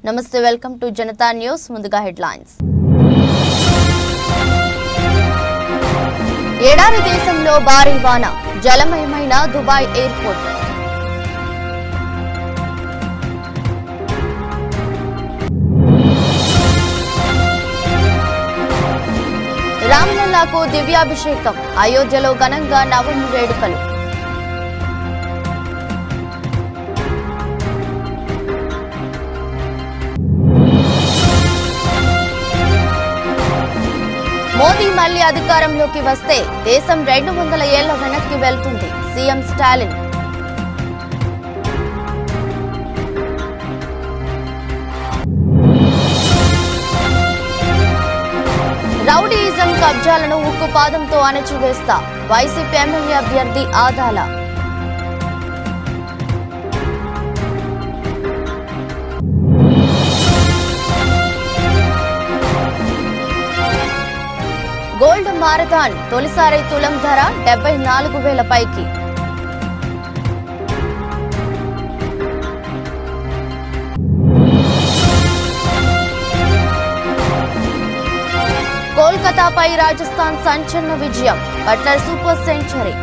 నమస్తే welcome to Janata news ముందుగా headlines ఏడాది దేశంలో భారీ వాన జలమయమైన దుబాయ్ ఎయిర్పోర్ట్ రామ్లల్లాకు దివ్యాభిషేకం అయోధ్యలో ఘనంగా నవమి వేడుకలు మోదీ మళ్లీ అధికారంలోకి వస్తే దేశం 200 ఏళ్ల వెనక్కి వెళ్తుంది సీఎం స్టాలిన్ రౌడీయిజం కబ్జాలను ఉక్కుపాదంతో అణచివేస్తా వైసీపీ ఎమ్మెల్యే అభ్యర్థి ఆదాల గోల్డ్ మారథాన్ తొలిసారి తులం ధర 74,000 పైకి కోల్కతాపై రాజస్థాన్ సంచలన విజయం బట్లర్ సూపర్ సెంచరీ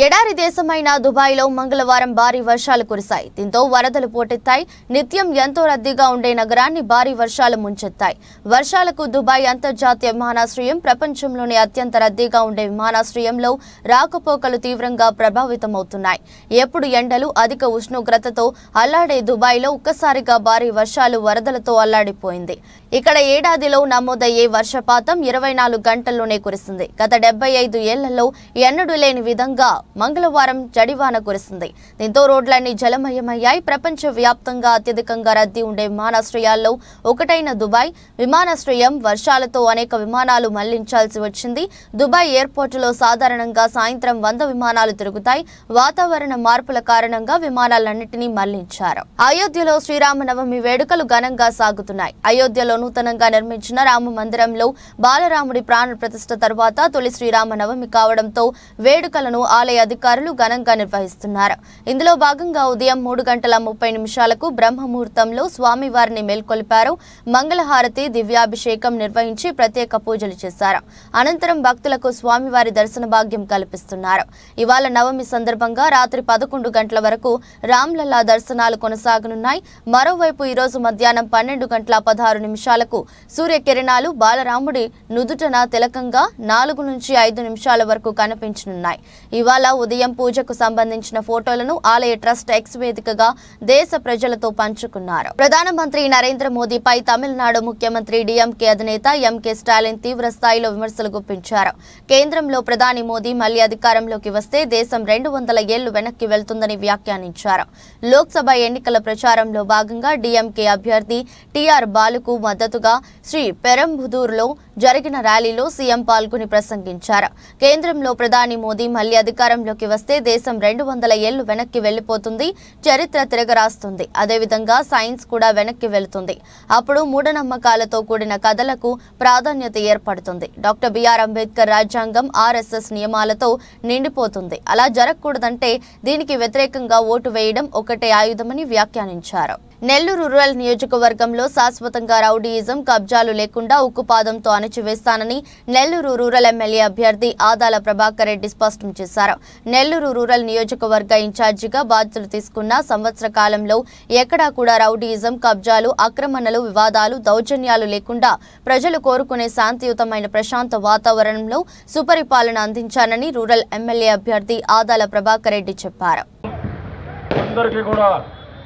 ఎడారి దేశమైన దుబాయ్లో మంగళవారం భారీ వర్షాలు కురిశాయి. దీంతో వరదలు పోటెత్తాయి. నిత్యం ఎంతో రద్దీగా ఉండే నగరాన్ని భారీ వర్షాలు ముంచెత్తాయి. వర్షాలకు దుబాయ్ అంతర్జాతీయ విమానాశ్రయం ప్రపంచంలోనే అత్యంత రద్దీగా ఉండే విమానాశ్రయంలో రాకపోకలు తీవ్రంగా ప్రభావితమవుతున్నాయి. ఎప్పుడు ఎండలు అధిక ఉష్ణోగ్రతతో అల్లాడే దుబాయ్లో ఒక్కసారిగా భారీ వర్షాలు వరదలతో అల్లాడిపోయింది. ఇక్కడ ఏడాదిలో నమోదయ్యే వర్షపాతం 24 గంటల్లోనే కురిసింది. గత 75 ఏళ్లలో ఎన్నడూ లేని విధంగా మంగళవారం జడివాన కురిసింది. దీంతో రోడ్లన్నీ జలమయమయ్యాయి. ప్రపంచ వ్యాప్తంగా అత్యధికంగా రద్దీ ఉండే విమానాశ్రయాల్లో ఒకటైన దుబాయ్ విమానాశ్రయం వర్షాలతో అనేక విమానాలు మళ్లించాల్సి వచ్చింది. దుబాయ్ ఎయిర్పోర్టులో సాధారణంగా సాయంత్రం 100 విమానాలు తిరుగుతాయి. వాతావరణ మార్పుల కారణంగా విమానాలన్నింటినీ మళ్లించారు. అయోధ్యలో శ్రీరామనవమి వేడుకలు ఘనంగా సాగుతున్నాయి. అయోధ్యలో నూతనంగా నిర్మించిన రామ మందిరంలో బాలరాముడి ప్రాణ ప్రతిష్ఠ తర్వాత తొలి శ్రీరామనవమి కావడంతో వేడుకలను ఆలయ అధికారులు ఘనంగా నిర్వహిస్తున్నారు. ఇందులో భాగంగా ఉదయం 3:30 బ్రహ్మముహూర్తంలో స్వామివారిని మేల్కొల్పారు. మంగళహారతి దివ్యాభిషేకం నిర్వహించి ప్రత్యేక పూజలు చేశారు. అనంతరం భక్తులకు స్వామివారి దర్శన భాగ్యం కల్పిస్తున్నారు. ఇవాళ నవమి సందర్భంగా రాత్రి 11 గంటల వరకు రామ్లల్లా దర్శనాలు కొనసాగనున్నాయి. మరోవైపు ఈరోజు మధ్యాహ్నం 12:16 సూర్యకిరణాలు బాలరాముడి నుదుటన తిలకంగా 4 నుంచి 5 నిమిషాల వరకు కనిపించనున్నాయి. ఇవాళ ఉదయం పూజకు సంబంధించిన ఫోటోలను ఆలయ ట్రస్ట్ ఎక్స్ వేదికగా దేశ ప్రజలతో పంచుకున్నారు. ప్రధానమంత్రి నరేంద్ర మోదీపై తమిళనాడు ముఖ్యమంత్రి డీఎంకే అధినేత ఎంకే స్టాలిన్ తీవ్ర స్థాయిలో విమర్శలు గుప్పించారు. కేంద్రంలో ప్రధాని మోదీ మళ్లీ అధికారంలోకి వస్తే దేశం 200 ఏళ్లు వెనక్కి వెళ్తుందని వ్యాఖ్యానించారు. లోక్సభ ఎన్నికల ప్రచారంలో భాగంగా డీఎంకే అభ్యర్థి టీఆర్ బాలుకు మద్దతుగా శ్రీ పెరంబుదూరులో జరిగిన ర్యాలీలో సీఎం పాల్గొని ప్రసంగించారు. కేంద్రంలో ప్రధాని మోదీ మళ్లీ అధికారంలోకి వస్తే దేశం 200 ఏళ్లు వెనక్కి వెళ్లిపోతుంది, చరిత్ర తిరగరాస్తుంది. అదేవిధంగా సైన్స్ కూడా వెనక్కి వెళుతుంది. అప్పుడు మూఢనమ్మకాలతో కూడిన కథలకు ప్రాధాన్యత ఏర్పడుతుంది. డాక్టర్ బిఆర్ అంబేద్కర్ రాజ్యాంగం ఆర్ఎస్ఎస్ నియమాలతో నిండిపోతుంది. అలా జరగకూడదంటే దీనికి వ్యతిరేకంగా ఓటు వేయడం ఒకటే ఆయుధమని వ్యాఖ్యానించారు. నెల్లూరు రూరల్ నియోజకవర్గంలో శాశ్వతంగా రౌడీయిజం కబ్జాలు లేకుండా ఉక్కుపాదంతో అణచివేస్తానని నెల్లూరు రూరల్ ఎమ్మెల్యే అభ్యర్థి ఆదాల ప్రభాకర్ రెడ్డి స్పష్టం చేశారు. నెల్లూరు రూరల్ నియోజకవర్గ ఇన్ఛార్జిగా బాధ్యతలు తీసుకున్న సంవత్సర కాలంలో ఎక్కడా కూడా రౌడీయిజం కబ్జాలు ఆక్రమణలు వివాదాలు దౌర్జన్యాలు లేకుండా ప్రజలు కోరుకునే శాంతియుతమైన ప్రశాంత వాతావరణంలో సుపరిపాలన అందించానని రూరల్ ఎమ్మెల్యే అభ్యర్థి ఆదాల ప్రభాకర్ రెడ్డి చెప్పారు.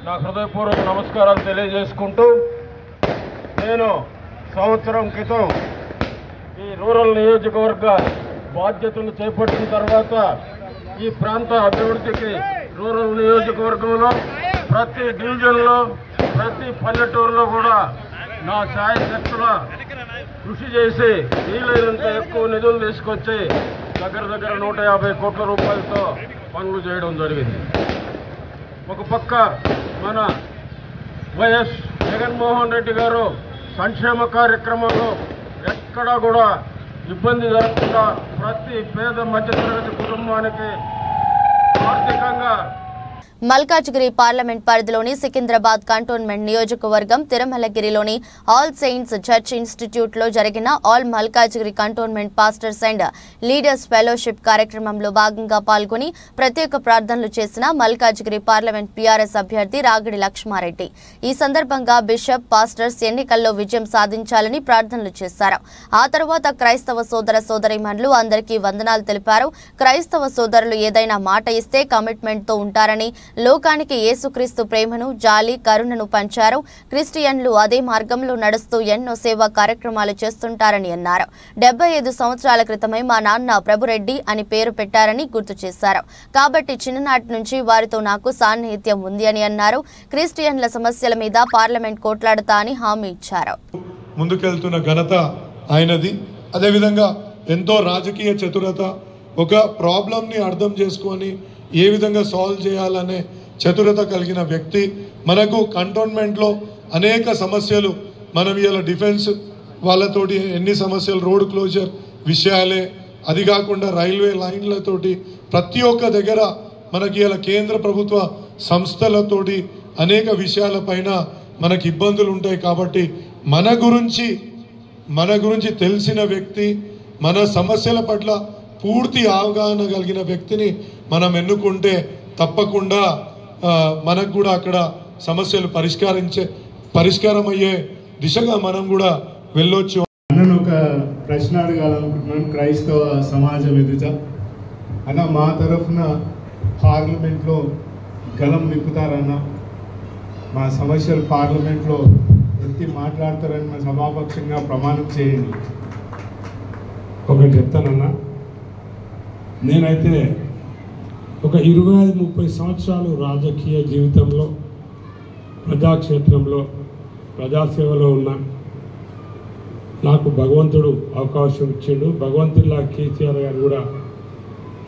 నా హృదయపూర్వక నమస్కారాలు తెలియజేసుకుంటూ నేను సంవత్సరం క్రితం ఈ రూరల్ నియోజకవర్గ బాధ్యతలు చేపట్టిన తర్వాత ఈ ప్రాంత అభివృద్ధికి రూరల్ నియోజకవర్గంలో ప్రతి డివిజన్లో ప్రతి పల్లెటూరులో కూడా నా శాయశక్తుల కృషి చేసి వీలైనంత ఎక్కువ నిధులు తీసుకొచ్చి దగ్గర 150 కోట్ల రూపాయలతో పనులు చేయడం జరిగింది. ఒక పక్క మన వైఎస్ జగన్మోహన్ రెడ్డి గారు సంక్షేమ కార్యక్రమంలో ఎక్కడా కూడా ఇబ్బంది జరగకుండా ప్రతి పేద మధ్యతరగతి కుటుంబానికి ఆర్థికంగా మల్కాజ్గిరి పార్లమెంట్ పరిధిలోని సికింద్రాబాద్ కంటోన్మెంట్ నియోజకవర్గం తిరుమలగిరిలోని ఆల్ సెయింట్స్ చర్చ్ ఇన్స్టిట్యూట్లో జరిగిన all Malkajgiri cantonment pastors and leaders fellowship కార్యక్రమంలో భాగంగా పాల్గొని ప్రత్యేక ప్రార్థనలు చేసిన మల్కాజ్గిరి పార్లమెంట్ పీఆర్ఎస్ అభ్యర్థి రాగిడి లక్ష్మారెడ్డి. ఈ సందర్భంగా బిషప్ పాస్టర్స్ ఎన్నికల్లో విజయం సాధించాలని ప్రార్థనలు చేశారు. ఆ తర్వాత క్రైస్తవ సోదర సోదరీమణులు అందరికీ వందనాలు తెలిపారు. క్రైస్తవ సోదరులు ఏదైనా మాట ఇస్తే కమిట్మెంట్తో ఉంటారని, లోకానికి యేసుక్రీస్తు ప్రేమను, జాలి, కరుణను పంచారు. క్రిస్టియన్లు అదే మార్గంలో నడుస్తూ ఎన్నో సేవా కార్యక్రమాలు చేస్తుంటారని అన్నారు. 75 సంవత్సరాల క్రితమే మా నాన్న ప్రభురెడ్డి అని పేరు పెట్టారని గుర్తు చేశారు. కాబట్టి చిన్ననాటి నుంచి వారితో నాకు సాన్నిహిత్యం ఉంది అని అన్నారు. క్రిస్టియన్ల సమస్యల మీద పార్లమెంట్ కోట్లాడతా అని హామీ ఇచ్చారు. ముందుకెళ్తున్న ఘనత ఆయనది. అదేవిధంగా ఎంతో రాజకీయ చతురత, ఒక ప్రాబ్లంని అర్థం చేసుకొని ఏ విధంగా సాల్వ్ చేయాలనే చతురత కలిగిన వ్యక్తి. మనకు కంటోన్మెంట్లో అనేక సమస్యలు, మనం ఇలా డిఫెన్స్ వాళ్ళతోటి ఎన్ని సమస్యలు, రోడ్ క్లోజర్ విషయాలే, అది కాకుండా రైల్వే లైన్లతోటి ప్రతి ఒక్క దగ్గర మనకి ఇలా కేంద్ర ప్రభుత్వ సంస్థలతోటి అనేక విషయాలపైన మనకి ఇబ్బందులు ఉంటాయి. కాబట్టి మన గురించి తెలిసిన వ్యక్తి, మన సమస్యల పట్ల పూర్తి అవగాహన కలిగిన వ్యక్తిని మనం ఎన్నుకుంటే తప్పకుండా మనకు కూడా అక్కడ సమస్యలు పరిష్కారం అయ్యే దిశగా మనం కూడా వెళ్ళొచ్చు. అన్నను ఒక ప్రశ్న అడగాలనుకుంటున్నాను క్రైస్తవ సమాజం ఎదుట. అన్న, మా తరఫున పార్లమెంట్లో గలం విప్పుతారన్న, మా సమస్యలు పార్లమెంట్లో ఎత్తి మాట్లాడతారని మా సభాపక్షంగా ప్రమాణం చేయండి. ఒకటి చెప్తానన్నా, నేనైతే ఒక 25-30 సంవత్సరాలు రాజకీయ జీవితంలో, ప్రజాక్షేత్రంలో, ప్రజాసేవలో ఉన్న నాకు భగవంతుడు అవకాశం ఇచ్చిండు. భగవంతుడిలా కేసీఆర్ గారు కూడా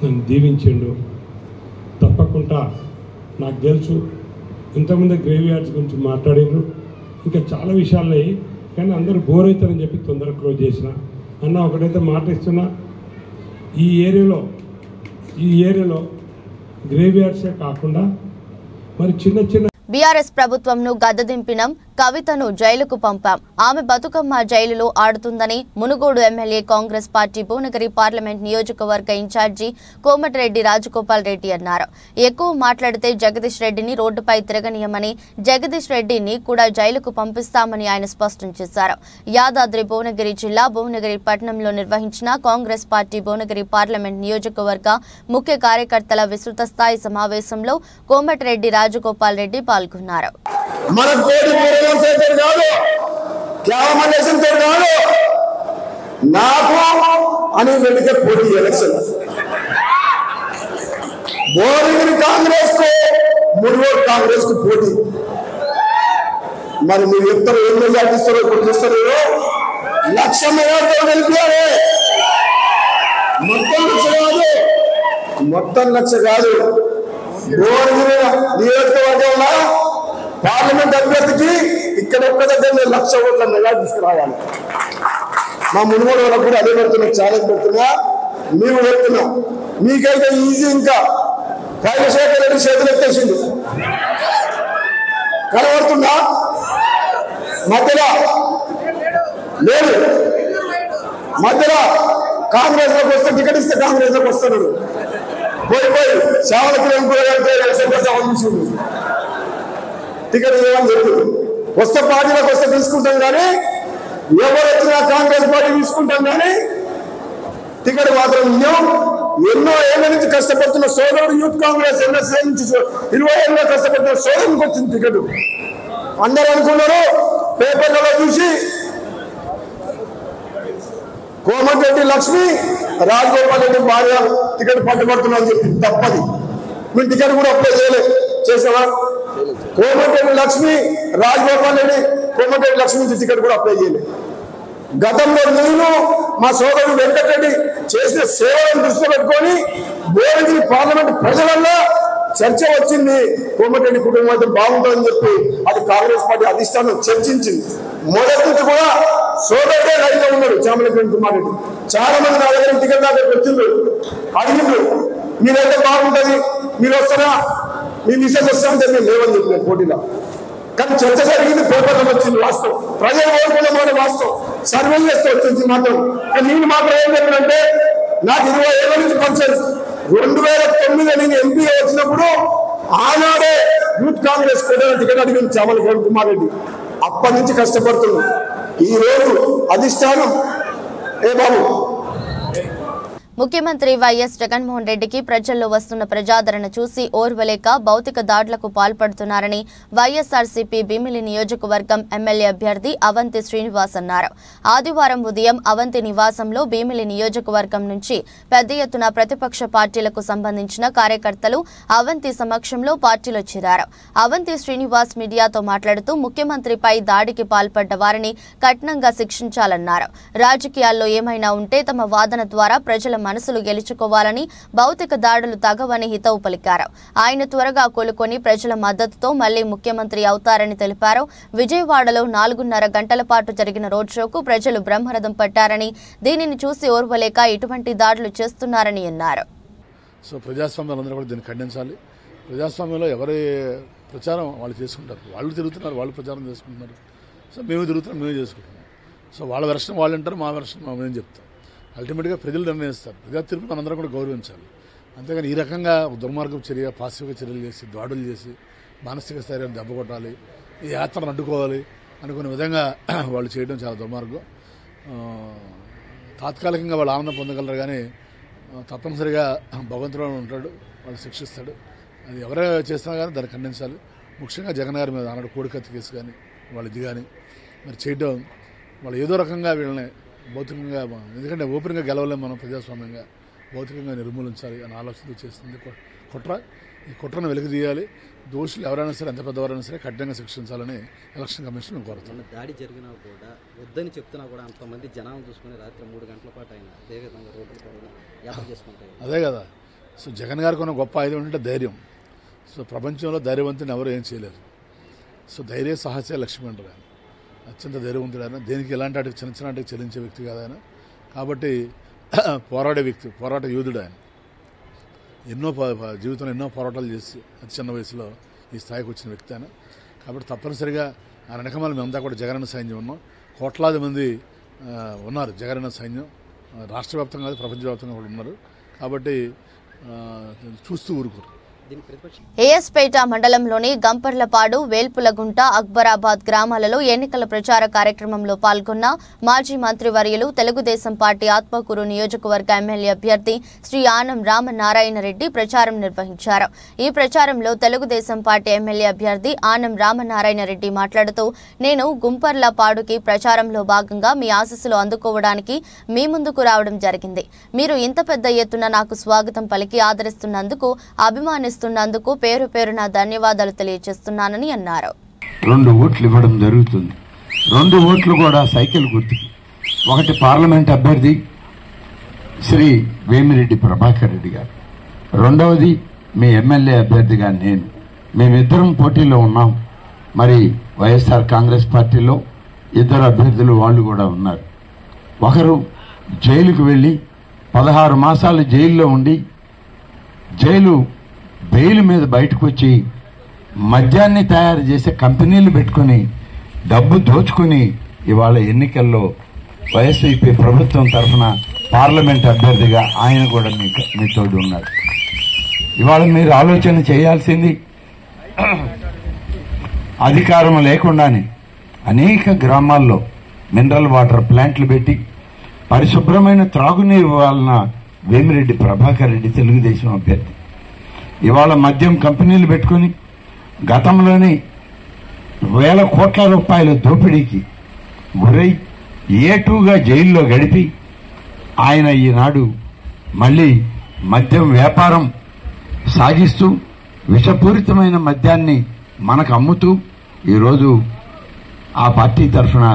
నన్ను దీవించిండు. తప్పకుండా నాకు తెలుసు, ఇంతకుముందే గ్రేవ్ యార్డ్స్ గురించి మాట్లాడిండ్రు, ఇంకా చాలా విషయాలు అయ్యి, కానీ అందరూ బోర్ అవుతారని చెప్పి తొందరగా క్లోజ్ చేసిన. అన్న ఒకటైతే మాట ఇస్తున్నా, ఈ ఏరియాలో గ్రేవ్ యార్డ్సే కాకుండా మరి చిన్న బీఆర్ఎస్ ప్రభుత్వంను గద్దదింపినం. కవితను జైలుకు పంపాం. ఆమె బతుకమ్మ జైలులో ఆడుతుందని Munugode MLA Congress party Bhuvanagiri parliament నియోజకవర్గ ఇన్ఛార్జి కోమటిరెడ్డి రాజగోపాల్ రెడ్డి అన్నారు. ఎక్కువ మాట్లాడితే జగదీష్ రెడ్డిని రోడ్డుపై తిరగనీయమని, జగదీష్ రెడ్డిని కూడా జైలుకు పంపిస్తామని ఆయన స్పష్టం చేశారు. యాదాద్రి భువనగిరి జిల్లా భువనగిరి పట్టణంలో నిర్వహించిన కాంగ్రెస్ పార్టీ భువనగిరి పార్లమెంట్ నియోజకవర్గ ముఖ్య కార్యకర్తల విస్తృత స్థాయి సమావేశంలో కోమటిరెడ్డి రాజగోపాల్ రెడ్డి పాల్గొన్నారు. నాకు అని వెళితే పోటీ ఎలక్షన్ భువనగిరి కాంగ్రెస్ కు మునుగోడు కాంగ్రెస్ కు పోటీ. మరి మీరు ఇద్దరు ఏం మెజార్టీ ఇస్తారో ఇప్పుడు చూస్తారు. 1,00,000 మెజార్టీ గెలిపారే. మొత్తం 1,00,000 కాదు. భువనగిరి నియోజకవర్గంలో పార్లమెంట్ అభ్యర్థికి ఇక్కడ ఒక్క దగ్గర 1,00,000 ఓట్ల మెజార్టీ తీసుకురావాలి. మా మునుగోడు వాళ్ళకు కూడా అదే పెడుతున్నా, ఛాలెంజ్ పెడుతున్నా, మేము పెడుతున్నాం. మీకైతే ఈజీ. ఇంకా రాజశేఖర్ రెడ్డి చేతులు ఎత్తేసింది కనబడుతుందా? మధ్యలో లేదు. మధ్యలో కాంగ్రెస్ లోకి వస్తే టికెట్ ఇస్తే కాంగ్రెస్ లోకి వస్తున్నాడు. పోయి సేవలకి చూసింది టికెట్ ఇవ్వని చెప్పి వస్తే పార్టీలకు వస్తే తీసుకుంటాం, కానీ ఎవరు వచ్చినా కాంగ్రెస్ పార్టీ తీసుకుంటాం, కానీ టికెట్ మాత్రం ఇవ్వం. ఎన్నో ఏళ్ళ నుంచి కష్టపడుతున్న సోదరుడు యూత్ కాంగ్రెస్ ఎన్ఎస్ఏ నుంచి 20 ఏళ్ళలో కష్టపడుతున్న సోదరునికి వచ్చింది టికెట్. అందరూ అనుకున్నారు పేపర్లలో చూసి కోమటిరెడ్డి లక్ష్మి రాజగోపాల్ రెడ్డి భార్య టికెట్ పట్టుబడుతున్నా అని చెప్పి తప్పది. మేము టికెట్ కూడా అప్లై చేసావా? కోమటిరెడ్డి లక్ష్మి రాజగోపాల్ రెడ్డి కోమటిరెడ్డి లక్ష్మి నుంచి టికెట్ కూడా అప్లై చేయలేదు. గతంలో నేను మా సోదరుడు వెంకటరెడ్డి చేసిన సేవలను దృష్టిలో పెట్టుకొని భువనగిరి పార్లమెంట్ ప్రజలలో చర్చ వచ్చింది. కోమటిరెడ్డి కుటుంబం అయితే బాగుంటుందని చెప్పి అది కాంగ్రెస్ పార్టీ అధిష్టానం చర్చించింది. మొదటి నుంచి కూడా సోదరుడే లైన్లో ఉన్నాడు చామలపల్లి కుమారెడ్డి. చాలా మంది నా దగ్గర టికెట్ దాకా వచ్చిండ్రు, అడిగిండ్రు మీరైతే బాగుంటుంది, మీరు వస్తారా మీ మిసెస్ వస్తా అంటే మేము లేవని చెప్పిన పోటీలో. కానీ చర్చ జరిగింది, పేపర్లో వచ్చింది వాస్తవం, ప్రజలు ఓడుకున్న మాట వాస్తవం, సర్వే చేస్తూ వచ్చింది మాత్రం. కానీ నేను మాత్రం ఏం చెప్పినంటే నాకు 20 ఏళ్ళ నుంచి పరిచయం. 2009 నేను ఎంపీగా వచ్చినప్పుడు ఆనాడే యూత్ కాంగ్రెస్ టికెట్ అడిగింది చామల కిరణ్ కుమార్ రెడ్డి. అప్పటి నుంచి కష్టపడుతున్నాం. ఈ రోజు అధిష్టానం ఏ బాబు ముఖ్యమంత్రి వైఎస్ జగన్మోహన్ రెడ్డికి ప్రజల్లో వస్తున్న ప్రజాదరణ చూసి ఓర్వలేక భౌతిక దాడులకు పాల్పడుతున్నారని వైఎస్ఆర్సీపీ భీమిలి నియోజకవర్గం ఎమ్మెల్యే అభ్యర్థి అవంతి శ్రీనివాస్ అన్నారు. ఆదివారం ఉదయం అవంతి నివాసంలో భీమిలి నియోజకవర్గం నుంచి పెద్ద ఎత్తున ప్రతిపక్ష పార్టీలకు సంబంధించిన కార్యకర్తలు అవంతి సమక్షంలో పార్టీలో చేరారు. అవంతి శ్రీనివాస్ మీడియాతో మాట్లాడుతూ ముఖ్యమంత్రిపై దాడికి పాల్పడ్డ వారిని కఠినంగా శిక్షించాలన్నారు. రాజకీయాల్లో ఏమైనా ఉంటే తమ వాదన ద్వారా ప్రజల మనసులు గెలుచుకోవాలని, భౌతిక దాడులు తగవని హితవు పలికారు. ఆయన త్వరగా కోలుకొని ప్రజల మద్దతుతో మళ్లీ ముఖ్యమంత్రి అవుతారని తెలిపారు. విజయవాడలో 4.5 గంటల పాటు జరిగిన రోడ్ షోకు ప్రజలు బ్రహ్మరథం పట్టారని, దీనిని చూసి ఓర్వలేక ఇటువంటి దాడులు చేస్తున్నారని అన్నారు. సో ప్రజాస్వామ్యాలందరూ కూడా దీన్ని ఖండించాలి. ప్రజాస్వామ్యంలో ఎవరి ప్రచారం వాళ్ళు చేసుకుంటారు, వాళ్ళు తిరుగుతున్నారు, వాళ్ళు ప్రచారం చేసుకుంటున్నారు. సో మేము తిరుగుతున్నాం, మేము చేసుకుంటున్నాం. సో వాళ్ళ వెర్షన్ వాళ్ళు అంటారు, మా వెర్షన్ మేము చెప్తాం. అల్టిమేట్గా ప్రజలు నిర్ణయిస్తారు. ప్రజా తీర్పు మనందరం కూడా గౌరవించాలి. అంతేగాని ఈ రకంగా దుర్మార్గపు చర్య, పాశవిక చర్యలు చేసి, దాడులు చేసి, మానసిక స్థైర్యాన్ని దెబ్బ కొట్టాలి, ఈ యాత్రను అడ్డుకోవాలి అనుకునే విధంగా వాళ్ళు చేయడం చాలా దుర్మార్గం. తాత్కాలికంగా వాళ్ళు ఆనందం పొందగలరు, కానీ తప్పనిసరిగా భగవంతుడు ఉంటాడు, వాళ్ళు శిక్షిస్తాడు. అది ఎవరే చేస్తున్నా కానీ దాన్ని ఖండించాలి. ముఖ్యంగా జగన్ గారి మీద ఆనాడు కోడికత్తి కేసు కానీ వాళ్ళు ఇది కానీ మరి చేయడం, వాళ్ళు ఏదో రకంగా వీళ్ళని భౌతికంగా, ఎందుకంటే ఓపెన్గా గెలవలేము మనం, ప్రజాస్వామ్యంగా భౌతికంగా నిర్మూలించాలి అనే ఆలోచనతో చేస్తుంది కుట్ర. ఈ కుట్రను వెలికితీయాలి. దోషులు ఎవరైనా సరే, ఎంత పెద్దవారైనా సరే కఠినంగా శిక్షించాలని ఎలక్షన్ కమిషన్ కోరుతున్నాను. దాడి జరిగినా కూడా వద్దని చెప్తున్నా కూడా అంతమంది జనాలను చూసుకుని రాత్రి 3 గంటల పాటు అయినా అదే విధంగా రోడ్లు కూడా యాత్ర చేసుకుంటారు. అదే కదా. సో జగన్ గారికి ఉన్న గొప్ప ఆయుధం ఏంటంటే ధైర్యం. సో ప్రపంచంలో ధైర్యవంతుని ఎవరు ఏం చేయలేరు. సో ధైర్య సాహసే లక్ష్మి అంటారు ఆయన. అత్యంత ధైర్యవంతుడు ఆయన. దేనికి ఎలాంటి వాటికి చిన్న చిన్న వాటికి చెల్లించే వ్యక్తి కాదు ఆయన. కాబట్టి పోరాడే వ్యక్తి, పోరాట యోధుడు ఆయన. జీవితంలో ఎన్నో పోరాటాలు చేసి అతి చిన్న వయసులో ఈ స్థాయికి వచ్చిన వ్యక్తి ఆయన. కాబట్టి తప్పనిసరిగా ఆయన వెనకమాల మేమంతా కూడా జగనన్న సైన్యం ఉన్నాం. కోట్లాది మంది ఉన్నారు జగనన్న సైన్యం. రాష్ట్ర వ్యాప్తంగా కాదు, ప్రపంచవ్యాప్తంగా కూడా ఉన్నారు. కాబట్టి చూస్తూ ఊరుకోరు. ఏఎస్పేట మండలంలోని గంపర్లపాడు, వేల్పులగుంట, అక్బరాబాద్ గ్రామాలలో ఎన్నికల ప్రచార కార్యక్రమంలో పాల్గొన్న మాజీ మంత్రివర్యులు, తెలుగుదేశం పార్టీ ఆత్మకూరు నియోజకవర్గ ఎమ్మెల్యే అభ్యర్థి శ్రీ ఆనం రామనారాయణ రెడ్డి ప్రచారం నిర్వహించారు. ఈ ప్రచారంలో తెలుగుదేశం పార్టీ ఎమ్మెల్యే అభ్యర్థి ఆనం రామనారాయణ రెడ్డి మాట్లాడుతూ, నేను గుంపర్లపాడుకి ప్రచారంలో భాగంగా మీ ఆశీస్సులు అందుకోవడానికి మీ ముందుకు రావడం జరిగింది. మీరు ఇంత పెద్ద ఎత్తున నాకు స్వాగతం పలికి ఆదరిస్తున్నందుకు, అభిమానిస్తున్నందుకు పేరు పేరున ధన్యవాదాలు తెలియజేస్తున్నానని అన్నారు. 2 ఓట్లు ఇవ్వడం జరుగుతుంది. 2 ఓట్లు కూడా సైకిల్ గుర్తుకి. ఒకటి పార్లమెంట్ అభ్యర్థి శ్రీ వేమిరెడ్డి ప్రభాకర్ రెడ్డి గారు, రెండవది మీ ఎమ్మెల్యే అభ్యర్థిగా నేను. మేమిద్దరం పోటీలో ఉన్నాం. మరి వైఎస్ఆర్ కాంగ్రెస్ పార్టీలో 2 అభ్యర్థులు వాళ్ళు కూడా ఉన్నారు. ఒకరు జైలుకు వెళ్ళి 16 మాసాలు జైల్లో ఉండి, జైలు బెయిల్ మీద బయటకు వచ్చి మద్యాన్ని తయారు చేసే కంపెనీలు పెట్టుకుని డబ్బు దోచుకుని ఇవాళ ఎన్నికల్లో వైఎస్ఆర్సీపీ ప్రభుత్వం తరఫున పార్లమెంట్ అభ్యర్థిగా ఆయన కూడా మీతో ఉన్నారు. ఇవాళ మీరు ఆలోచన చేయాల్సింది, అధికారం లేకుండానే అనేక గ్రామాల్లో మినరల్ వాటర్ ప్లాంట్లు పెట్టి పరిశుభ్రమైన త్రాగునీరు ఇవ్వాలన్న వేమిరెడ్డి ప్రభాకర్ రెడ్డి తెలుగుదేశం అభ్యర్థి. ఇవాళ మద్యం కంపెనీలు పెట్టుకుని గతంలోనే వేల కోట్ల రూపాయల దోపిడీకి గురై ఏటూగా జైల్లో గడిపి ఆయన ఈనాడు మళ్ళీ మద్యం వ్యాపారం సాగిస్తూ విషపూరితమైన మద్యాన్ని మనకు అమ్ముతూ ఈరోజు ఆ పార్టీ తరఫున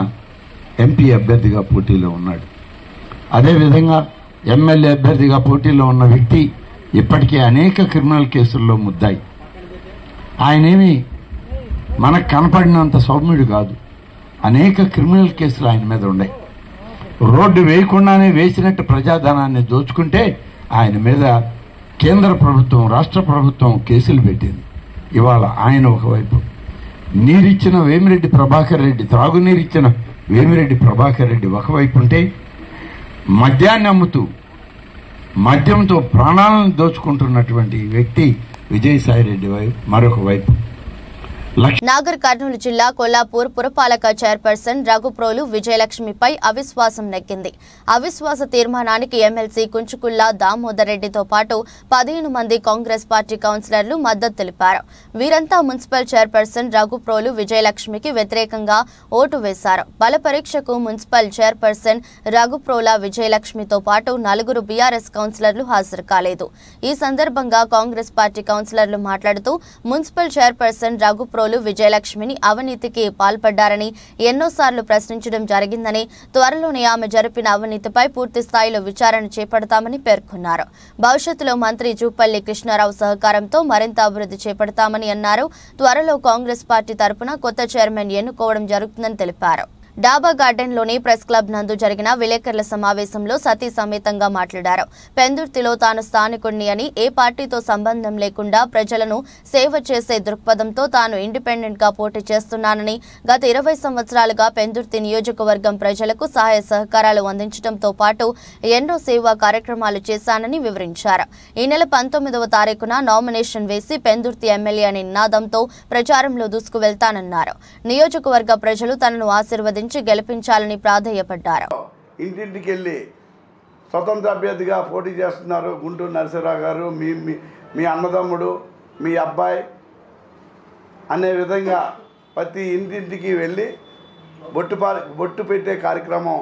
ఎంపీ అభ్యర్థిగా పోటీలో ఉన్నాడు. అదేవిధంగా ఎమ్మెల్యే అభ్యర్థిగా పోటీలో ఉన్న వ్యక్తి ఇప్పటికే అనేక క్రిమినల్ కేసుల్లో ముద్దాయి. ఆయనేమి మనకు కనపడినంత సౌమ్యుడు కాదు. అనేక క్రిమినల్ కేసులు ఆయన మీద ఉన్నాయి. రోడ్డు వేయకుండానే వేసినట్టు ప్రజాధనాన్ని దోచుకుంటే ఆయన మీద కేంద్ర ప్రభుత్వం, రాష్ట్ర ప్రభుత్వం కేసులు పెట్టింది. ఇవాళ ఆయన ఒకవైపు, నీరిచ్చిన వేమిరెడ్డి ప్రభాకర్ రెడ్డి, త్రాగునీరిచ్చిన వేమిరెడ్డి ప్రభాకర్ రెడ్డి ఒకవైపు ఉంటే, మద్యాన్ని అమ్ముతూ మద్యంతో ప్రాణాలను దోచుకుంటున్నటువంటి వ్యక్తి విజయసాయిరెడ్డి మరొక వైపు. నాగర్ కర్నూలు జిల్లా కొల్లాపూర్ పురపాలక చైర్పర్సన్ రఘుప్రోలు విజయలక్ష్మిపై అవిశ్వాసం నెగ్గింది. అవిశ్వాస తీర్మానానికి ఎమ్మెల్సీ కుంచుకుల్లా దామోదర్ రెడ్డితో పాటు 15 మంది కాంగ్రెస్ పార్టీ కౌన్సిలర్లు మద్దతు తెలిపారు. వీరంతా మున్సిపల్ చైర్పర్సన్ రఘుప్రోలు విజయలక్ష్మికి వ్యతిరేకంగా ఓటు వేశారు. బల పరీక్షకు మున్సిపల్ చైర్పర్సన్ రఘుప్రోల విజయలక్ష్మితో పాటు 4 బీఆర్ఎస్ కౌన్సిలర్లు హాజరు కాలేదు. ఈ సందర్భంగా కాంగ్రెస్ పార్టీ కౌన్సిలర్లు మాట్లాడుతూ మున్సిపల్ చైర్పర్సన్ రఘుప్రోలు విజయలక్ష్మిని అవినీతికి పాల్పడ్డారని ఎన్నోసార్లు ప్రశ్నించడం జరిగిందని, త్వరలోనే ఆమె జరిపిన అవినీతిపై పూర్తి స్థాయిలో విచారణ చేపడతామని పేర్కొన్నారు. భవిష్యత్తులో మంత్రి జూపల్లి కృష్ణారావు సహకారంతో మరింత అభివృద్ధి చేపడతామని అన్నారు. త్వరలో కాంగ్రెస్ పార్టీ తరపున కొత్త చైర్మన్ ఎన్నుకోవడం జరుగుతుందని తెలిపారు. డాబా గార్డెన్లోని ప్రెస్ క్లబ్ నందు జరిగిన విలేకరుల సమావేశంలో సతీ సమేతంగా మాట్లాడారు. పెందుర్తిలో తాను స్థానికుడిని అని, ఏ పార్టీతో సంబంధం లేకుండా ప్రజలను సేవ చేసే దృక్పథంతో తాను ఇండిపెండెంట్ గా పోటీ చేస్తున్నానని, గత 20 సంవత్సరాలుగా పెందుర్తి నియోజకవర్గం ప్రజలకు సహాయ సహకారాలు అందించడంతో పాటు ఎన్నో సేవా కార్యక్రమాలు చేశానని వివరించారు. ఈ నెల 19వ తారీఖున నామినేషన్ వేసి పెందుర్తి ఎమ్మెల్యే అనే నినాదంతో ప్రచారంలో దూసుకు వెళ్తానన్నారు. నియోజకవర్గ ప్రజలు తనను ఆశీర్వదించి గెలిపించాలని ప్రాధేయపడ్డారు. ఇంటింటికి వెళ్ళి స్వతంత్ర అభ్యర్థిగా పోటీ చేస్తున్నారు గుంటూరు నరసింహరావు గారు, మీ అన్నదమ్ముడు, మీ అబ్బాయి అనే విధంగా ప్రతి ఇంటింటికి వెళ్ళి బొట్టు పెట్టే కార్యక్రమం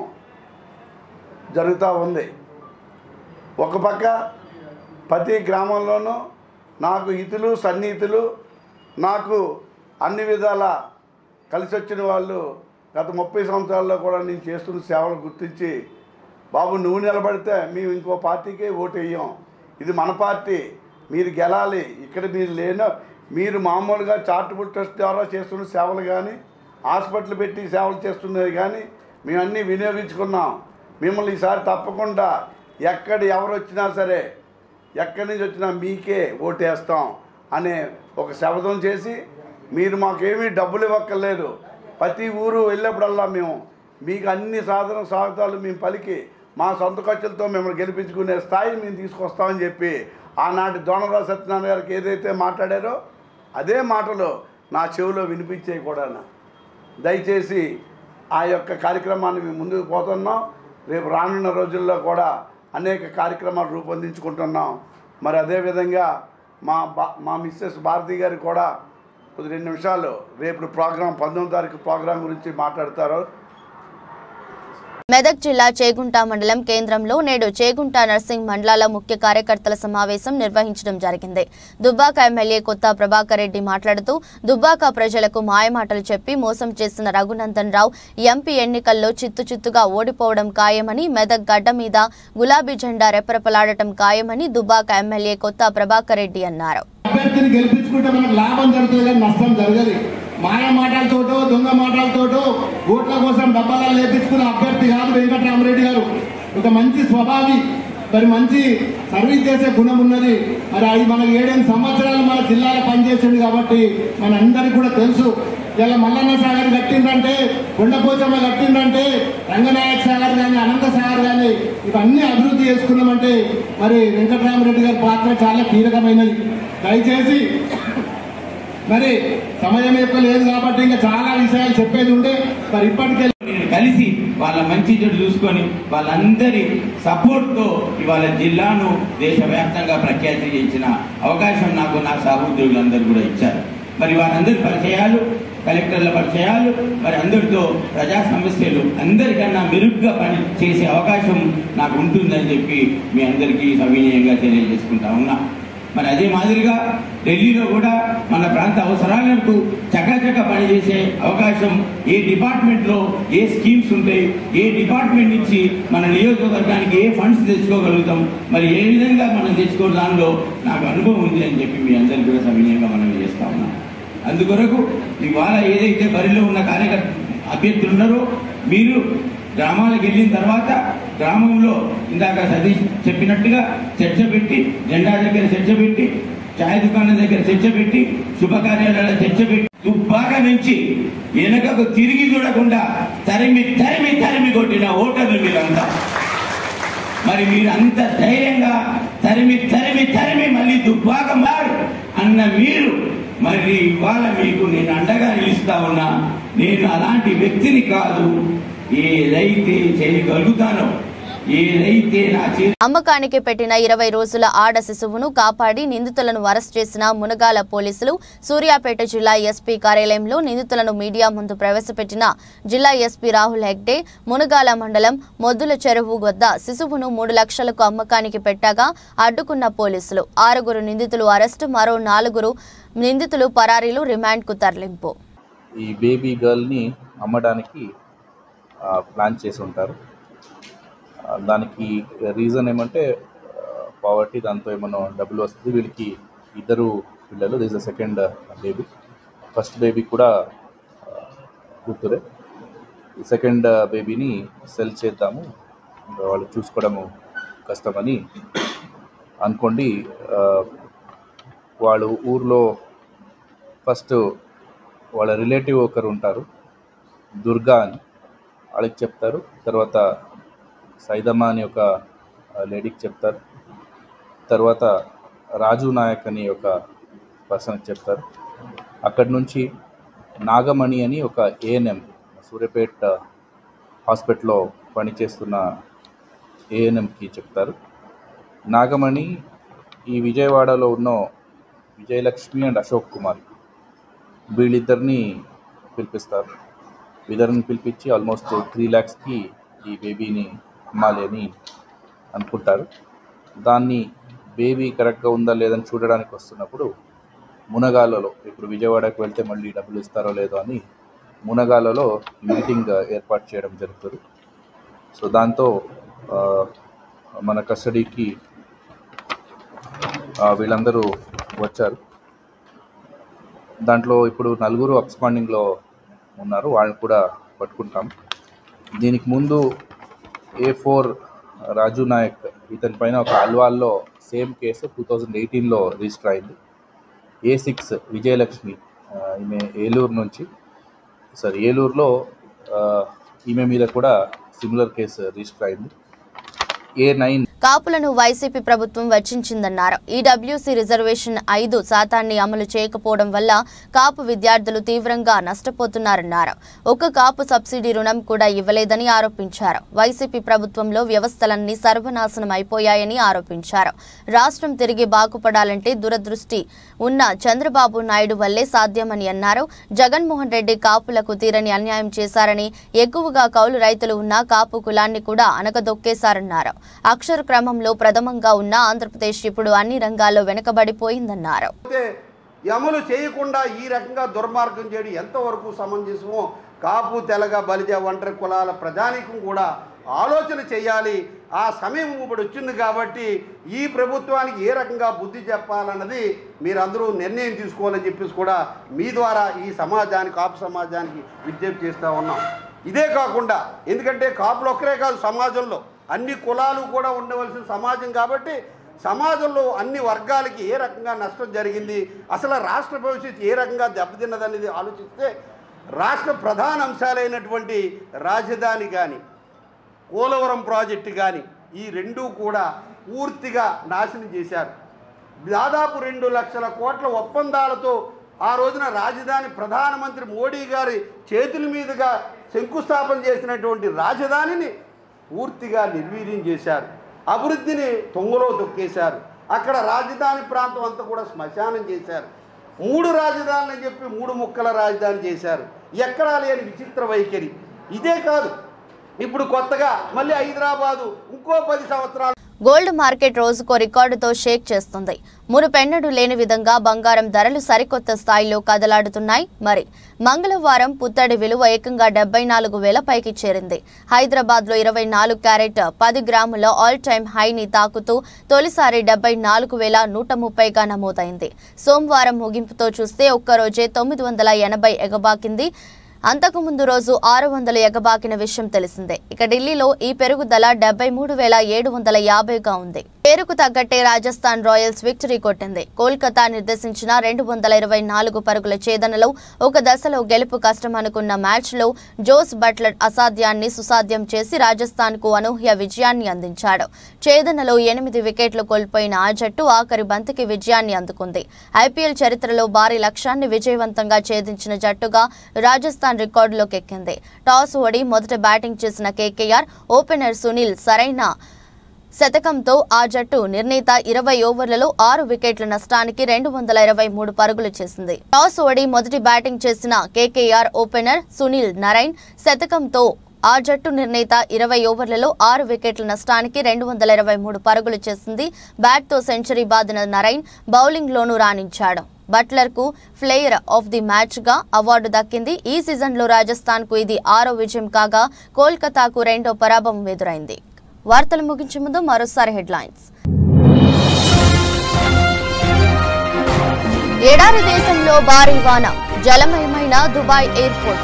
జరుగుతూ ఉంది. ఒక పక్క ప్రతి గ్రామంలోనూ నాకు హితులు సన్నిహితులు, నాకు అన్ని విధాల కలిసి వచ్చిన వాళ్ళు గత 30 సంవత్సరాల్లో కూడా నేను చేస్తున్న సేవలు గుర్తించి, బాబు నువ్వు నిలబడితే మేము ఇంకో పార్టీకే ఓటు వేయం, ఇది మన పార్టీ, మీరు గెలాలి, ఇక్కడ మీరు మామూలుగా చారిటబుల్ ట్రస్ట్ ద్వారా చేస్తున్న సేవలు కానీ, హాస్పిటల్ పెట్టి సేవలు చేస్తున్నది కానీ మేము అన్నీ వినియోగించుకున్నాం, మిమ్మల్ని ఈసారి తప్పకుండా ఎవరు వచ్చినా సరే, ఎక్కడి నుంచి వచ్చినా మీకే ఓటేస్తాం అనే ఒక శపథం చేసి, మీరు మాకేమీ డబ్బులు ఇవ్వక్కర్లేదు, ప్రతి ఊరు వెళ్ళేప్పుడల్లా మేము మీకు అన్ని స్వాగతాలు మేము పలికి మా సొంత ఖర్చులతో మిమ్మల్ని గెలిపించుకునే స్థాయి మేము తీసుకొస్తామని చెప్పి ఆనాటి దోనరావు సత్యనారాయణ గారికి ఏదైతే మాట్లాడారో అదే మాటలు నా చెవిలో వినిపించే కూడా. దయచేసి ఆ యొక్క కార్యక్రమాన్ని మేము ముందుకు పోతున్నాం. రేపు రానున్న రోజుల్లో కూడా అనేక కార్యక్రమాలు రూపొందించుకుంటున్నాం. మరి అదేవిధంగా మా మిస్సెస్ భారతి గారు కూడా 2 నిమిషాలు రేపు ప్రోగ్రాం 19వ తారీఖు ప్రోగ్రాం గురించి మాట్లాడతారు. మెదక్ జిల్లా చేగుంట మండలం కేంద్రంలో నేడు చేగుంట నర్సింగ్ మండలాల ముఖ్య కార్యకర్తల సమావేశం నిర్వహించడం జరిగింది. దుబ్బాక ఎమ్మెల్యే కొత్త ప్రభాకర్ రెడ్డి మాట్లాడుతూ దుబ్బాక ప్రజలకు మాయమాటలు చెప్పి మోసం చేసిన రఘునందన్ రావు ఎంపీ ఎన్నికల్లో చిత్తుగా ఓడిపోవడం ఖాయమని, మెదక్ గడ్డ మీద గులాబీ జెండా రెపరెపలాడటం ఖాయమని దుబ్బాక ఎమ్మెల్యే కొత్త ప్రభాకర్ రెడ్డి అన్నారు. అభ్యర్థిని గెలిపించుకుంటే మనకు లాభం జరుగుతుంది కానీ నష్టం జరగదు. మాయ మాటలతోటో దొంగ మాటలతోటో ఓట్ల కోసం డబ్బాలను లేపించుకున్న అభ్యర్థి కాదు వెంకటరామరెడ్డి గారు. ఒక మంచి స్వభావి, మరి మంచి సర్వీస్ చేసే గుణం ఉన్నది. మరి అది మనకు 7 సంవత్సరాలు మన జిల్లాలో పనిచేసింది కాబట్టి మనందరికీ కూడా తెలుసు. ఇలా మల్లన్న సాగర్ కట్టిందంటే, కొండపోచమ్మ కట్టిందంటే, రంగనాయక సాగర్ కానీ అనంత సాగర్ కానీ ఇవన్నీ అభివృద్ధి చేసుకున్నామంటే మరి వెంకటరామరెడ్డి గారి పాత్ర చాలా కీలకమైనది. దయచేసి మరి సమయం ఎక్కువ లేదు కాబట్టి ఇంకా చాలా విషయాలు చెప్పేది ఉండే, మరి ఇప్పటికే కలిసి వాళ్ళ మంచి చెడు చూసుకొని వాళ్ళందరి సపోర్ట్తో ఇవాళ జిల్లాను దేశవ్యాప్తంగా ప్రఖ్యాతి చేసిన అవకాశం నాకు నా సహోద్యోగులందరూ కూడా ఇచ్చారు. మరి వారందరి పరిచయాలు, కలెక్టర్ల పరిచయాలు, మరి అందరితో ప్రజా సమస్యలు అందరికన్నా మెరుగ్గా పని చేసే అవకాశం నాకు ఉంటుందని చెప్పి మీ అందరికీ సవినయంగా తెలియజేసుకుంటా ఉన్నా. మరి అదే మాదిరిగా ఢిల్లీలో కూడా మన ప్రాంత అవసరాలకు చకాచక పనిచేసే అవకాశం, ఏ డిపార్ట్మెంట్లో ఏ స్కీమ్స్ ఉంటాయి, ఏ డిపార్ట్మెంట్ నుంచి మన నియోజకవర్గానికి ఏ ఫండ్స్ తెచ్చుకోగలుగుతాం, మరి ఏ విధంగా మనం తెచ్చుకోవడం దానిలో నాకు అనుభవం ఉంది అని చెప్పి మీ అందరికీ కూడా సవినయంగా మనం చేస్తా ఉన్నాం. అందుకొరకు ఇవాళ ఏదైతే బరిలో ఉన్న అభ్యర్థులు ఉన్నారో మీరు గ్రామాలకు వెళ్ళిన తర్వాత గ్రామంలో ఇందాక సతీష్ చెప్పినట్టుగా చర్చ పెట్టి, జెండా దగ్గర చర్చ పెట్టి ఛాయ్ దుకాణం దగ్గర చర్చ పెట్టి, శుభకార్యాలలో చర్చ పెట్టి, దుబ్బాక నుంచి వెనుకకు తిరిగి చూడకుండా తరిమి తరిమి తరిమి కొట్టిన ఓటర్లు మీరంతా. మరి మీరంత ధైర్యంగా తరిమి తరిమి తరిమి మళ్ళీ దుబ్బాక మారు అన్న మీరు మరి ఇవాళ మీకు నేను అండగా నిలుస్తా ఉన్నా. నేను అలాంటి వ్యక్తిని కాదు. ఏదైతే చేయగలుగుతానో, ఏదైతే నా అమ్మకానికి పెట్టిన 20 రోజుల ఆడ శిశువును కాపాడి నిందితులను అరెస్ట్ చేసిన మునగాల పోలీసులు సూర్యాపేట జిల్లా ఎస్పీ కార్యాలయంలో నిందితులను మీడియా ముందు ప్రవేశపెట్టిన జిల్లా ఎస్పీ రాహుల్ హెగ్డే మునగాల మండలం మొద్దుల చెరువు వద్ద శిశువును 3 లక్షలకు అమ్మకానికి పెట్టగా అడ్డుకున్న పోలీసులు 6 నిందితులు అరెస్టు, మరో 4 నిందితులు పరారీలు, రిమాండ్కు తరలింపు. ఈ బేబీ గర్ల్ని అమ్మడానికి ప్లాన్ చేసి ఉంటారు. దానికి రీజన్ ఏమంటే పావర్టీ, దాంతో ఏమన్నా డబ్బులు వస్తుంది. వీళ్ళకి 2 పిల్లలు, this the second baby. First baby కూడా కూతురే. సెకండ్ బేబీని సెల్ చేద్దాము, వాళ్ళు చూసుకోవడము కష్టమని అనుకోండి. వాళ్ళు ఊర్లో ఫస్ట్ వాళ్ళ రిలేటివ్ ఒకరు ఉంటారు, దుర్గా అని, వాళ్ళకి చెప్తారు. తర్వాత సైదమ్మ అని ఒక లేడీకి చెప్తారు. తర్వాత రాజు నాయక్ అని ఒక పర్సన్కి చెప్తారు. అక్కడి నుంచి నాగమణి అని ఒక ఏఎన్ఎం, సూర్యాపేట హాస్పిటల్లో పనిచేస్తున్న ఏఎన్ఎంకి చెప్తారు. నాగమణి ఈ విజయవాడలో ఉన్న విజయలక్ష్మి అండ్ అశోక్ కుమార్, వీళ్ళిద్దరిని పిలిపిస్తారు. వీళ్ళని పిలిపించి ఆల్మోస్ట్ 3 lakhsకి ఈ బేబీని అమ్మాలి అని అనుకుంటారు. దాన్ని బేబీ కరెక్ట్గా ఉందా లేదని చూడడానికి వస్తున్నప్పుడు మునగాలలో, ఇప్పుడు విజయవాడకు వెళ్తే మళ్ళీ డబ్బులు ఇస్తారో లేదో అని మునగాలలో మీటింగ్ ఏర్పాటు చేయడం జరుగుతుంది. సో దాంతో మన కస్టడీకి వీళ్ళందరూ వచ్చారు. దాంట్లో ఇప్పుడు 4 అబ్స్కాండింగ్లో ఉన్నారు, వాళ్ళని కూడా పట్టుకుంటాం. దీనికి ముందు A4 రాజు నాయక్, ఇతని పైన ఒక అల్వాల్లో సేమ్ కేసు 2018లో రిజిస్టర్ అయింది. A6 విజయలక్ష్మి, ఈమె ఏలూరులో ఈమె మీద కూడా సిమిలర్ కేసు రిజిస్టర్ అయింది. A9 కాపులను వైసీపీ ప్రభుత్వం వెచ్చించిందన్నారు. ఈడబ్ల్యూసీ రిజర్వేషన్ 5% అమలు చేయకపోవడం వల్ల కాపు విద్యార్థులు తీవ్రంగా నష్టపోతున్నారన్నారు. ఒక కాపు సబ్సిడీ రుణం కూడా ఇవ్వలేదని ఆరోపించారు. వైసీపీ ప్రభుత్వంలో వ్యవస్థలన్నీ సర్వనాశనం అయిపోయాయని ఆరోపించారు. రాష్ట్రం తిరిగి బాగుపడాలంటే దూరదృష్టి ఉన్న చంద్రబాబు నాయుడు వల్లే సాధ్యమని అన్నారు. జగన్మోహన్ రెడ్డి కాపులకు తీరని అన్యాయం చేశారని, ఎక్కువగా కౌలు రైతులు ఉన్న కాపు కులాన్ని కూడా అనగదొక్కేశారన్నారు. అక్షర క్రమంలో ప్రథమంగా ఉన్న ఆంధ్రప్రదేశ్ ఇప్పుడు అన్ని రంగాల్లో వెనుకబడిపోయిందన్నారు. అమలు చేయకుండా ఈ రకంగా దుర్మార్గం చేయడం ఎంతవరకు సమంజసమో కాపు, తెలగ, బలిజ, ఒంటరి కులాల ప్రజానీకం కూడా ఆలోచన చేయాలి. ఆ సమయం ఇప్పుడు వచ్చింది కాబట్టి ఈ ప్రభుత్వానికి ఏ రకంగా బుద్ధి చెప్పాలన్నది మీరందరూ నిర్ణయం తీసుకోవాలని చెప్పేసి కూడా మీ ద్వారా ఈ సమాజానికి, కాపు సమాజానికి విజ్ఞప్తి చేస్తూ ఉన్నాం. ఇదే కాకుండా, ఎందుకంటే కాపులు ఒక్కరే కాదు, సమాజంలో అన్ని కులాలు కూడా ఉండవలసిన సమాజం కాబట్టి సమాజంలో అన్ని వర్గాలకి ఏ రకంగా నష్టం జరిగింది, అసలు రాష్ట్ర భవిష్యత్తు ఏ రకంగా దెబ్బతిన్నదనేది ఆలోచిస్తే రాష్ట్ర ప్రధాన అంశాలైనటువంటి రాజధాని కానీ, పోలవరం ప్రాజెక్టు కానీ ఈ రెండూ కూడా పూర్తిగా నాశనం చేశారు. దాదాపు 2 లక్షల కోట్ల ఒప్పందాలతో ఆ రోజున రాజధాని ప్రధానమంత్రి మోడీ గారి చేతుల మీదుగా శంకుస్థాపన చేసినటువంటి రాజధానిని పూర్తిగా నిర్వీర్యం చేశారు. అభివృద్ధిని తొంగలో తొక్కేశారు. అక్కడ రాజధాని ప్రాంతం అంతా కూడా శ్మశానం చేశారు. 3 రాజధానులు అని చెప్పి 3 ముక్కల రాజధాని చేశారు. ఎక్కడా లేని విచిత్ర వైఖరి. ఇదే కాదు, ఇప్పుడు కొత్తగా మళ్ళీ హైదరాబాదు ఇంకో 10 సంవత్సరాలు గోల్డ్ మార్కెట్ రోజుకో రికార్డుతో షేక్ చేస్తుంది. మునుపెన్నడూ లేని విధంగా బంగారం ధరలు సరికొత్త స్థాయిలో కదలాడుతున్నాయి. మరి మంగళవారం పుత్తడి విలువ ఏకంగా 74,000 పైకి చేరింది. హైదరాబాద్లో 24 క్యారెట్ 10 గ్రాముల ఆల్ టైమ్ హైని తాకుతూ తొలిసారి 74,130గా నమోదైంది. సోమవారం ముగింపుతో చూస్తే ఒక్కరోజే 980 ఎగబాకింది. అంతకుముందు రోజు 600 ఎగబాకిన విషయం తెలిసిందే. ఇక ఢిల్లీలో ఈ పెరుగుదల 73,750గా ఉంది. పేరుకు తగ్గట్టే రాజస్థాన్ రాయల్స్ విక్టరీ కొట్టింది. కోల్కతా నిర్దేశించిన 224 పరుగుల ఛేదనలో ఒక దశలో గెలుపు కష్టం అనుకున్న మ్యాచ్లో జోస్ బట్లర్ అసాధ్యాన్ని సుసాధ్యం చేసి రాజస్థాన్కు అనూహ్య విజయాన్ని అందించాడు. ఛేదనలో 8 వికెట్లు కోల్పోయిన ఆ జట్టు ఆఖరి బంతికి విజయాన్ని అందుకుంది. ఐపీఎల్ చరిత్రలో భారీ లక్ష్యాన్ని విజయవంతంగా ఛేదించిన జట్టుగా రాజస్థాన్ రికార్డులోకి ఎక్కింది. టాస్ ఓడి మొదట బ్యాటింగ్ చేసిన కేకేఆర్ ఓపెనర్ సునీల్ సరైన శతకంతో ఆ జట్టు నిర్ణీత 20 ఓవర్లలో 6 వికెట్ల నష్టానికి 223 పరుగులు చేసింది. టాస్ ఓడి మొదటి బ్యాటింగ్ చేసిన కేకేఆర్ ఓపెనర్ సునీల్ నరైన్ శతకంతో ఆ జట్టు నిర్ణీత 20 ఓవర్లలో 6 వికెట్ల నష్టానికి 223 పరుగులు చేసింది. బ్యాట్తో సెంచరీ బాదిన నరైన్ బౌలింగ్లోనూ రాణించాడు. బట్లర్కు ప్లేయర్ ఆఫ్ ది మ్యాచ్గా అవార్డు దక్కింది. ఈ సీజన్లో రాజస్థాన్కు ఇది 6వ విజయం కాగా కోల్కతాకు 2వ పరాభవం ఎదురైంది. వార్తలు ముగించే ముందు మరోసారి హెడ్లైన్స్. ఎడారి దేశంలో భారీ వాన, జలమయమైన దుబాయ్ ఎయిర్పోర్ట్.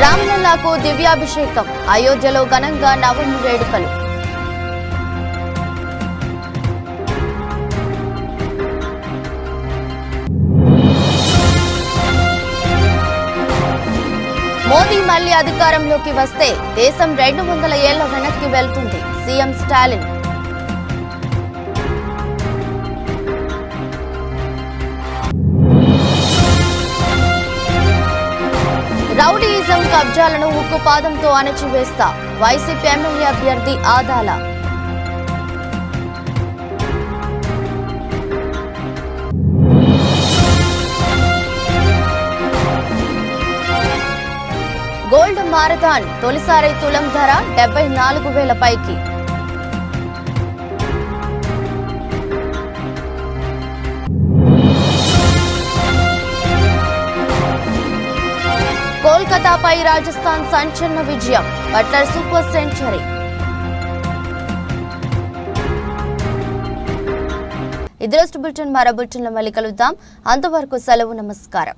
రామ్లల్లాకు దివ్యాభిషేకం, అయోధ్యలో ఘనంగా నవమి వేడుకలు. మోదీ మళ్లీ అధికారంలోకి వస్తే దేశం 200 ఏళ్ల వెనక్కి వెళ్తుంది, సీఎం స్టాలిన్. రౌడీయిజం కబ్జాలను ఉక్కుపాదంతో అణచివేస్తా, వైసీపీ ఎమ్మెల్యే అభ్యర్థి ఆదాల. గోల్డ్ మారథాన్ తొలిసారి తులం ధర 74,000 పైకి. కోల్కతాపై రాజస్థాన్ సంచలన విజయం, బట్లర్ సూపర్ సెంచరీ. ఇది రోజు బులెటిన్. మరో బులెటిన్లో మళ్ళీ కలుద్దాం. అంతవరకు సెలవు, నమస్కారం.